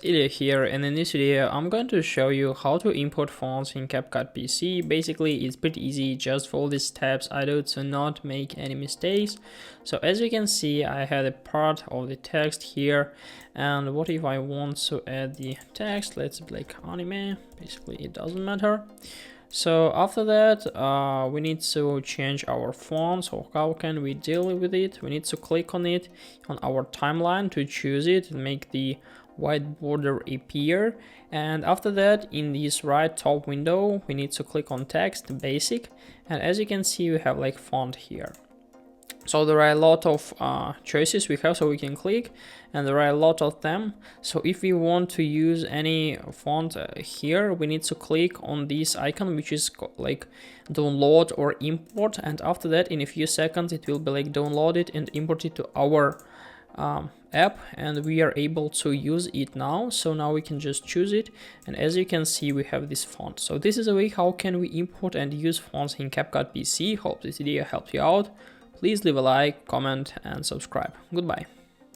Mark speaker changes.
Speaker 1: Ilya here, and in this video I'm going to show you how to import fonts in CapCut PC. Basically it's pretty easy, just follow these steps I do to not make any mistakes. So as you can see, I had a part of the text here, and what if I want to add the text? Let's like anime, basically it doesn't matter. So after that, we need to change our font. So how can we deal with it? We need to click on it on our timeline to choose it and make the white border appear. And after that, in this right top window, we need to click on text basic. And as you can see, we have like font here. So there are a lot of choices we have, so we can click, and there are a lot of them. So if we want to use any font here, we need to click on this icon, which is like download or import, and after that in a few seconds it will be like download it and import it to our app, and we are able to use it now. So now we can just choose it, and as you can see, we have this font. So this is a way how can we import and use fonts in CapCut PC. Hope this video helped you out. Please leave a like, comment, and subscribe. Goodbye.